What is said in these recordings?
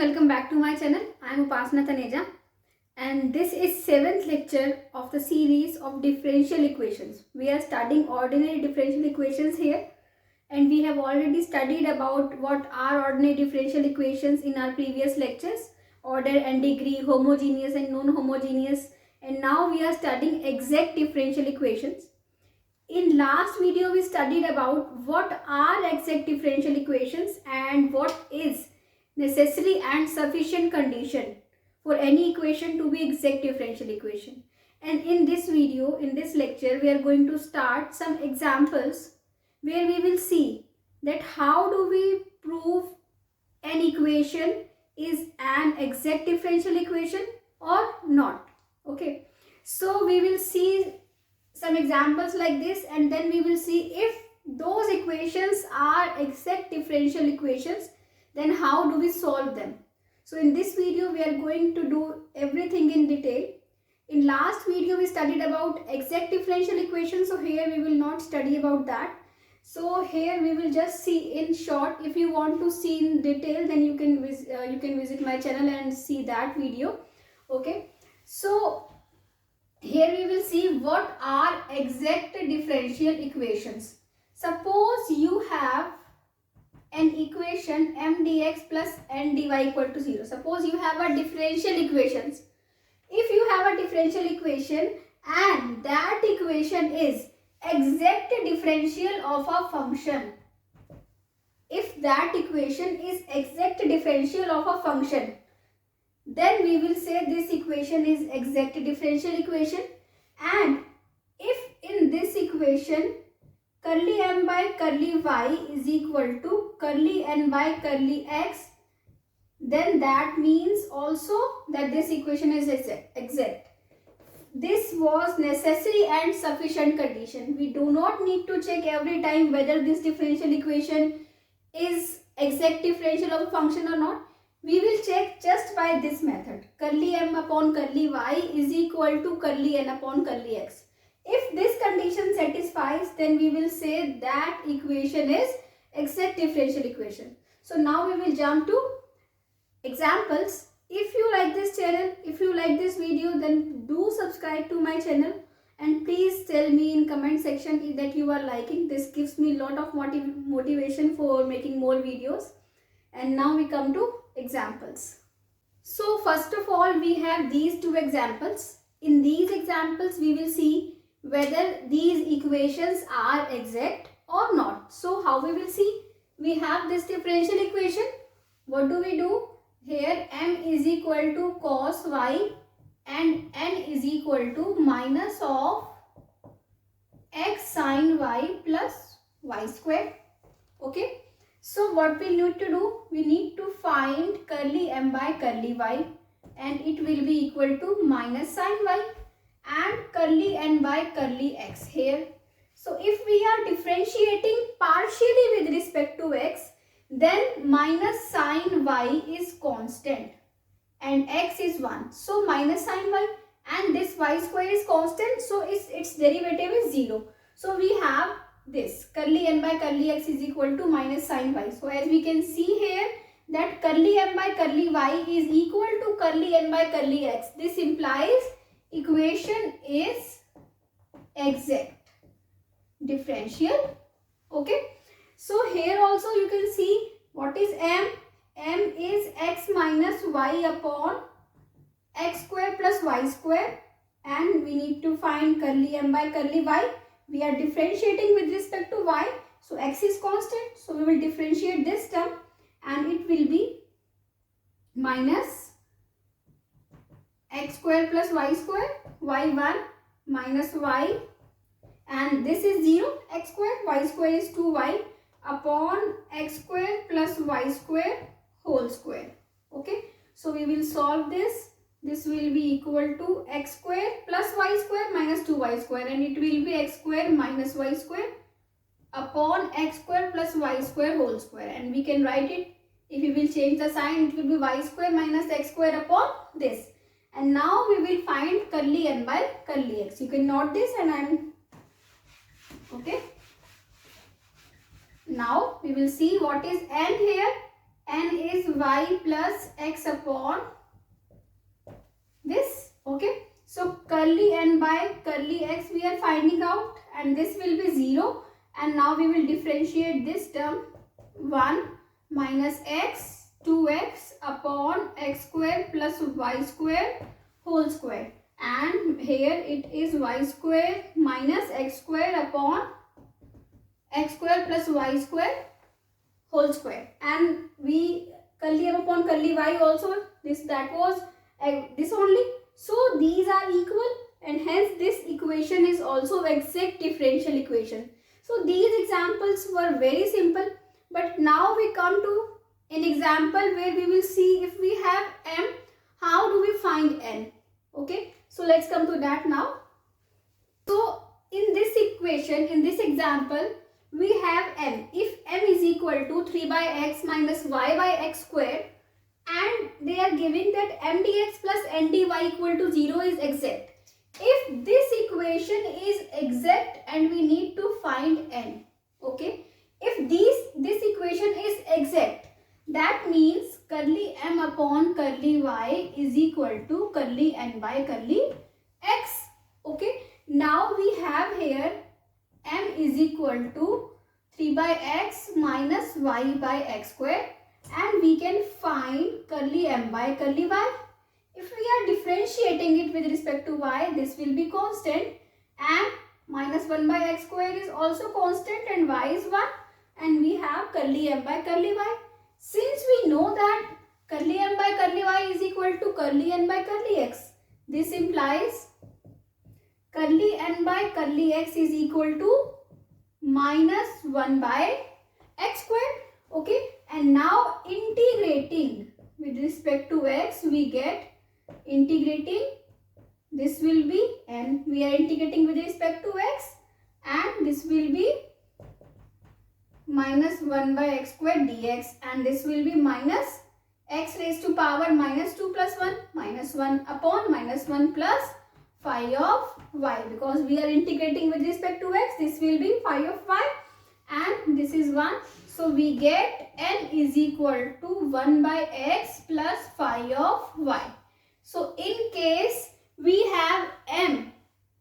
welcome back to my channel. I am Upasana Taneja and this is 7th lecture of the series of differential equations. We are studying ordinary differential equations here and we have already studied about what are ordinary differential equations in our previous lectures, order and degree, homogeneous and non-homogeneous, and now we are studying exact differential equations. In last video we studied about what are exact differential equations and what is necessary and sufficient condition for any equation to be exact differential equation. And in this video, in this lecture, we are going to start some examples where we will see that how do we prove an equation is an exact differential equation or not. Okay, so we will see some examples like this and then we will see if those equations are exact differential equations, then how do we solve them. So in this video we are going to do everything in detail. In last video we studied about exact differential equations, so here we will not study about that. So here we will just see in short. If you want to see in detail, then you can visit my channel and see that video. Okay, so here we will see what are exact differential equations. Suppose you have an equation m dx plus n dy equal to 0. Suppose you have a differential equations. If you have a differential equation and that equation is exact differential of a function, if that equation is exact differential of a function, then we will say this equation is exact differential equation. And if in this equation curly m by curly y is equal to curly n by curly x, then that means also that this equation is exact. This was necessary and sufficient condition. We do not need to check every time whether this differential equation is exact differential of a function or not. We will check just by this method. Curly m upon curly y is equal to curly n upon curly x. If this condition satisfies, then we will say that equation is exact differential equation. So now we will jump to examples. If you like this channel, if you like this video, then do subscribe to my channel and please tell me in comment section that you are liking. This gives me a lot of motivation for making more videos. And now we come to examples. So first of all, we have these two examples. In these examples, we will see whether these equations are exact or not. So how we will see? We have this differential equation. What do we do? Here m is equal to cos y and n is equal to minus of x sin y plus y square. Okay. So what we need to do? We need to find curly m by curly y and it will be equal to minus sin y and curly n by curly x here. So if we are differentiating partially with respect to x, then minus sin y is constant and x is 1. So minus sin y and this y square is constant, so its derivative is 0. So we have this curly n by curly x is equal to minus sin y. So as we can see here that curly m by curly y is equal to curly n by curly x. This implies equation is exact differential. Okay, so here also you can see what is m. M is x minus y upon x square plus y square and we need to find curly m by curly y. We are differentiating with respect to y, so x is constant, so we will differentiate this term and it will be minus x square plus y square, y1 minus y, and this is 0, x square, y square is 2y upon x square plus y square whole square. Okay, so we will solve this. This will be equal to x square plus y square minus 2y square and it will be x square minus y square upon x square plus y square whole square, and we can write it, if we will change the sign, it will be y square minus x square upon this. And now we will find curly n by curly x. You can note this and I am okay. Now we will see what is n here. n is y plus x upon this. Okay, so curly n by curly x we are finding out, and this will be 0. And now we will differentiate this term, 1 minus x 2x upon x square plus y square whole square, and here it is y square minus x square upon x square plus y square whole square, and we curly m upon curly y also, that was this only. So these are equal, and hence this equation is also exact differential equation. So these examples were very simple, but now we come to an example where we will see if we have m, how do we find n. Okay, so let's come to that now. So in this equation, in this example, we have m. If m is equal to 3 by x minus y by x square, and they are giving that m dx plus n dy equal to 0 is exact. If this equation is exact and we need to find n, okay, if this equation is exact, that means curly m upon curly y is equal to curly n by curly x. Okay, now we have here m is equal to 3 by x minus y by x square, and we can find curly m by curly y. If we are differentiating it with respect to y, this will be constant, and minus 1 by x square is also constant, and y is 1, and we have curly m by curly y. Since we know that curly m by curly y is equal to curly n by curly x, this implies curly n by curly x is equal to minus 1 by x square. Okay, and now integrating with respect to x, we get integrating, this will be n, we are integrating with respect to x, and this will be minus 1 by x square dx, and this will be minus x raised to power minus 2 plus 1, minus 1 upon minus 1 plus phi of y, because we are integrating with respect to x, this will be phi of y, and this is 1. So we get n is equal to 1 by x plus phi of y. So in case we have m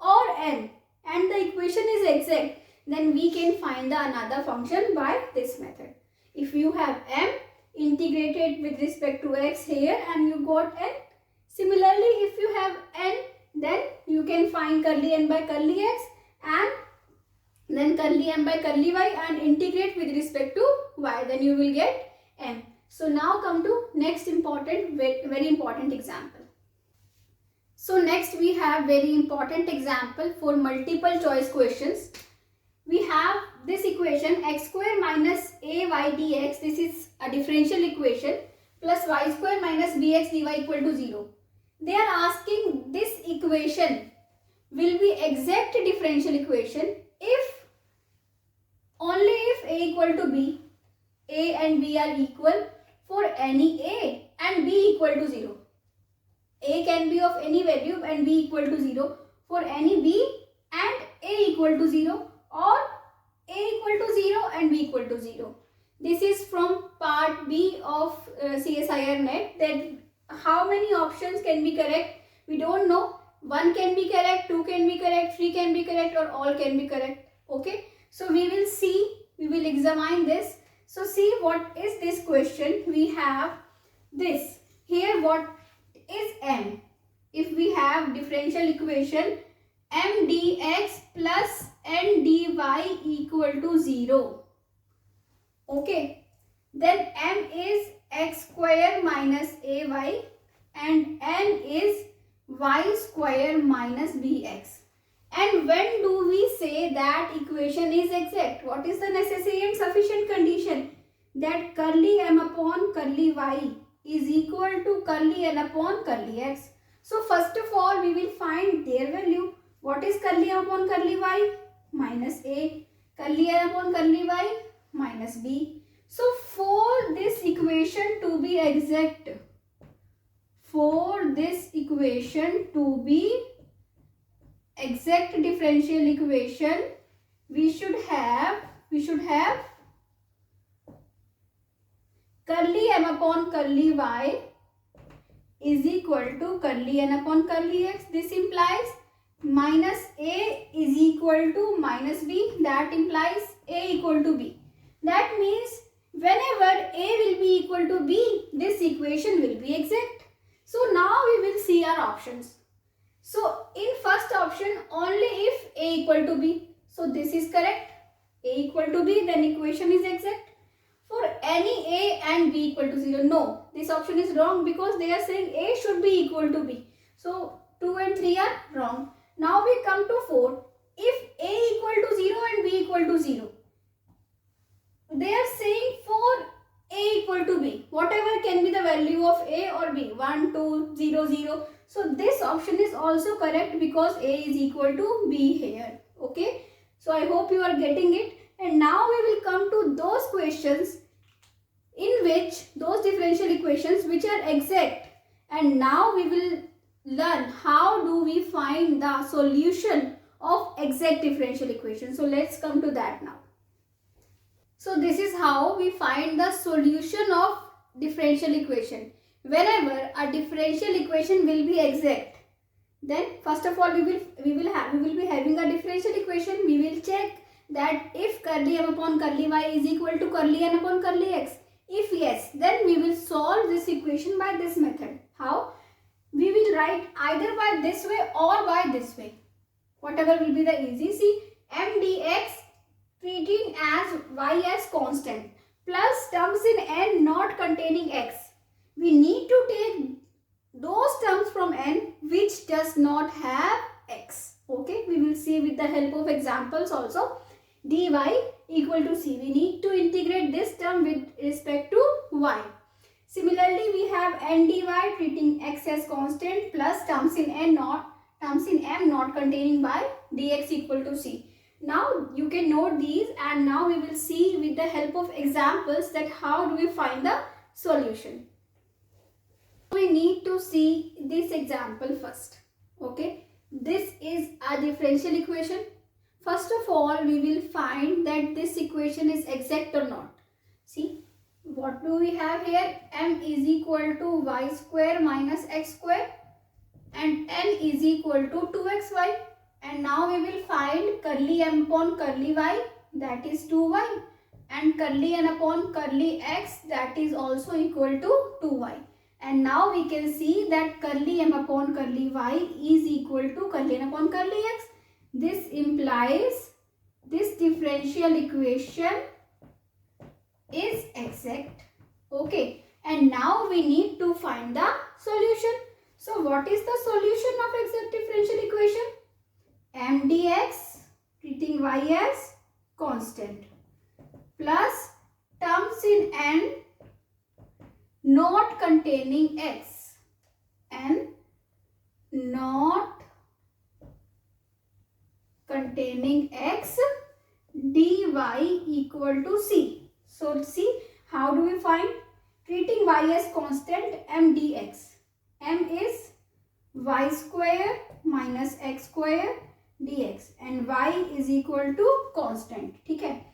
or n and the equation is exact, then we can find the another function by this method. If you have m integrated with respect to x here and you got n, similarly if you have n, then you can find curly n by curly x and then curly m by curly y and integrate with respect to y, then you will get m. So now come to next important, very important example. So next we have very important example for multiple choice questions. We have this equation x square minus ay dx, this is a differential equation, plus y square minus bx dy equal to 0. They are asking this equation will be exact differential equation if only if a equal to b, a and b are equal for any a and b equal to 0. A can be of any value and b equal to 0 for any b and a equal to 0, or a equal to 0 and b equal to 0. This is from part B of CSIR net, that how many options can be correct, we don't know. 1 can be correct, 2 can be correct, 3 can be correct, or all can be correct. Okay, so we will see, we will examine this. So see what is this question. We have this here, what is m? If we have differential equation m dx plus n dy equal to 0, okay, then m is x square minus ay and n is y square minus bx. And when do we say that equation is exact? What is the necessary and sufficient condition? That curly m upon curly y is equal to curly n upon curly x. So first of all we will find their value. What is curly m upon curly y? Minus a. Curly n upon curly y? Minus b. So for this equation to be exact, for this equation to be exact differential equation, we should have curly m upon curly y is equal to curly n upon curly x. This implies minus a is equal to minus b. That implies a equal to b. That means whenever a will be equal to b, this equation will be exact. So now we will see our options. So in first option, only if a equal to b. So this is correct. A equal to b, then equation is exact. For any a and b equal to 0, no, this option is wrong because they are saying a should be equal to b. So 2 and 3 are wrong. Now we come to 4. If a equal to 0 and b equal to 0, they are saying for a equal to b, whatever can be the value of a or b, 1, 2, 0, 0. So this option is also correct because a is equal to b here. Okay. So I hope you are getting it. And now we will come to those questions in which those differential equations which are exact. And now we will learn how do we find the solution of exact differential equation. So let's come to that now. So this is how we find the solution of differential equation. Whenever a differential equation will be exact, then first of all we will be having a differential equation. We will check that if curly m upon curly y is equal to curly n upon curly x. If yes, then we will solve this equation by this method. How? We will write either by this way or by this way. Whatever will be the easy. See, m dx treating as y as constant plus terms in n not containing x. We need to take those terms from n which does not have x. Okay, we will see with the help of examples also. Dy equal to c. We need to integrate this term with respect to y. Similarly, we have n dy treating x as constant plus terms in m not containing y, dx equal to c. Now you can note these, and now we will see with the help of examples that how do we find the solution. We need to see this example first. Okay, this is a differential equation. First of all, we will find that this equation is exact or not. See, what do we have here? M is equal to y square minus x square and n is equal to 2xy. And now we will find curly m upon curly y, that is 2y, and curly n upon curly x, that is also equal to 2y. And now we can see that curly m upon curly y is equal to curly n upon curly x. This implies this differential equation is exact. Okay. And now we need to find the solution. So what is the solution of exact differential equation? M dx treating y as constant plus terms in n not containing x and not containing x dy equal to c. So see, how do we find? Treating y as constant, m dx. M is y square minus x square dx and y is equal to constant. Okay,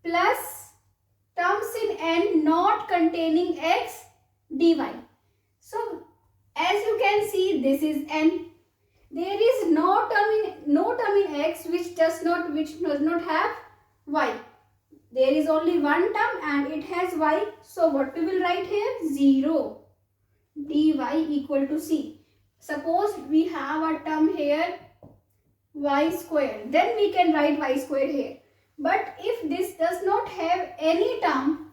plus terms in n not containing x dy. So as you can see, this is n. There is no term in x which does not have y. There is only one term and it has y. So what we will write here? 0 dy equal to c. Suppose we have a term here y square, then we can write y square here. But if this does not have any term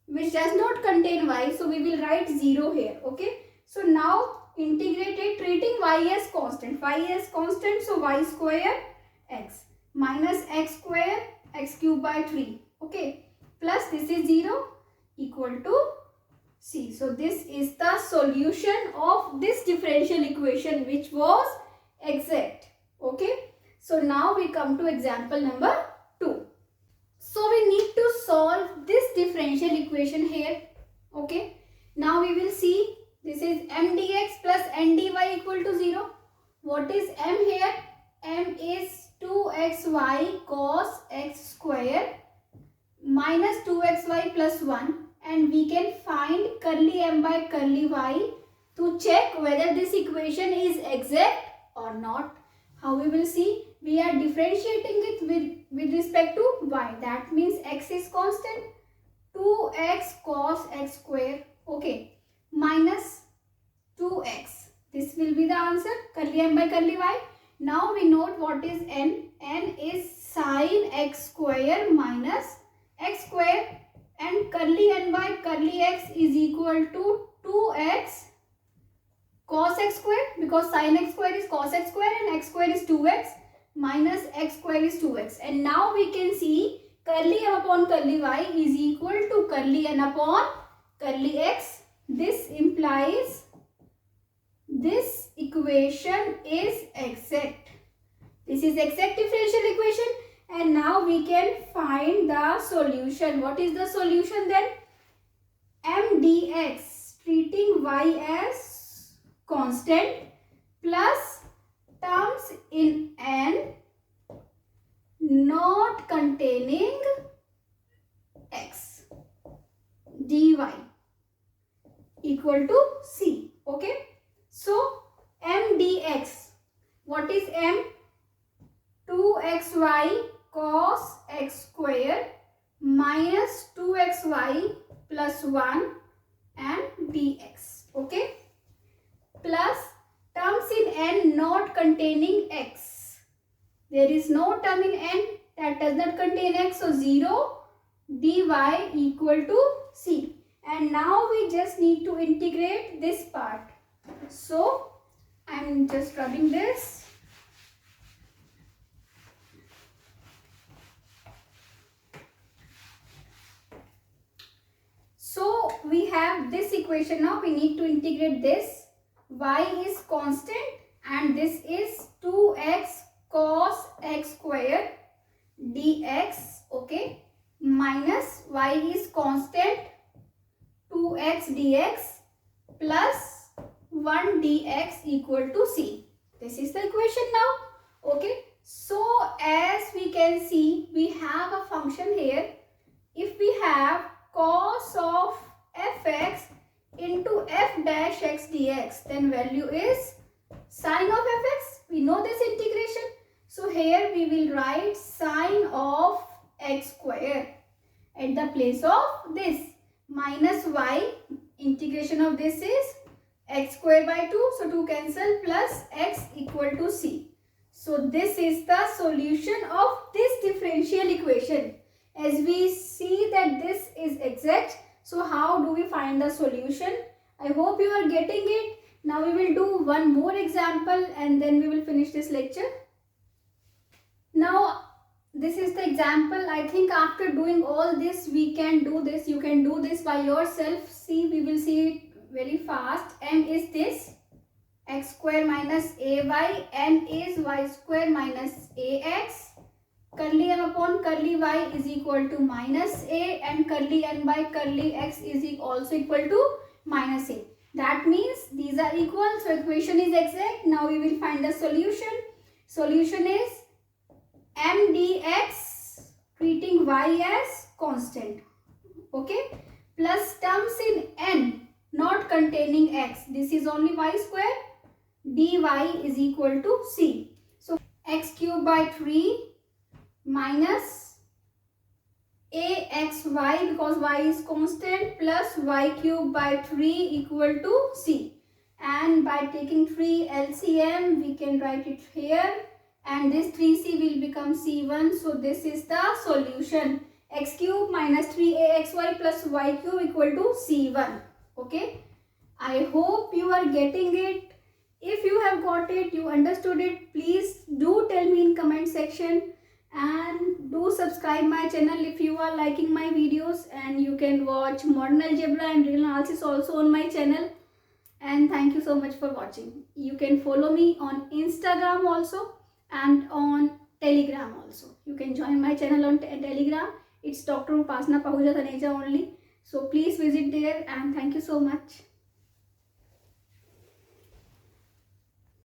which does not contain y, so we will write 0 here. Okay. So now integrated treating y as constant. Y as constant, so y square x minus x square x cube by 3. Okay. Plus this is 0 equal to c. So this is the solution of this differential equation which was exact. Okay. So now we come to example number 2. So we need to solve this differential equation here. Okay. Now we will see, this is m dx plus n dy equal to 0. What is m here? M is 2xy cos x square minus 2xy plus 1, and we can find curly m by curly y to check whether this equation is exact or not. How we will see? We are differentiating it with respect to y. That means x is constant. 2x cos x square, okay, minus 2x. This will be the answer, curly m by curly y. Now we note what is n. N is sin x square minus x square, and curly n by curly x is equal to 2x cos x square, because sin x square is cos x square and x square is 2x, minus x square is 2x. And now we can see curly m upon curly y is equal to curly n upon curly x. This implies this equation is exact. This is exact differential equation, and now we can find the solution. What is the solution then? M dx, treating y as constant, plus terms in n not containing x, dy equal to c. Okay, so m dx, what is m? 2xy cos x square minus 2xy plus 1 and dx. Okay, plus terms in n not containing x. There is no term in n that does not contain x, so 0, dy equal to c. And now we just need to integrate this part. So I am just rubbing this. So we have this equation now. We need to integrate this. Y is constant and this is 2x cos x square dx, okay, minus y is constant 2x dx plus 1 dx equal to c. This is the equation now. Okay, so as we can see, we have a function here. If we have cos of fx into f dash x dx, then value is sine of fx. We know this integration. So here we will write sine of x square at the place of this, minus y, integration of this is x square by 2, so 2 cancel, plus x equal to c. So this is the solution of this differential equation. As we see that this is exact, so how do we find the solution? I hope you are getting it. Now we will do one more example and then we will finish this lecture. Now this is the example. I think after doing all this, we can do this. You can do this by yourself. See, we will see it very fast. M is this, x square minus ay, n is y square minus ax. Curly m upon curly y is equal to minus a, and curly n by curly x is also equal to minus a. That means these are equal, so equation is exact. Now we will find the solution. Solution is m dx, treating y as constant, okay, plus terms in n not containing x. This is only y square. Dy is equal to c. So x cube by 3 minus axy, because y is constant, plus y cube by 3 equal to c. And by taking 3 LCM, we can write it here. And this 3c will become c1. So this is the solution. X cube minus 3axy plus y cube equal to c1. Okay. I hope you are getting it. If you have got it, you understood it, please do tell me in comment section. And do subscribe my channel if you are liking my videos. And you can watch modern algebra and real analysis also on my channel. And thank you so much for watching. You can follow me on Instagram also and on Telegram also. You can join my channel on Telegram. It's Dr. Upasana Pahuja Taneja only. So please visit there, and thank you so much.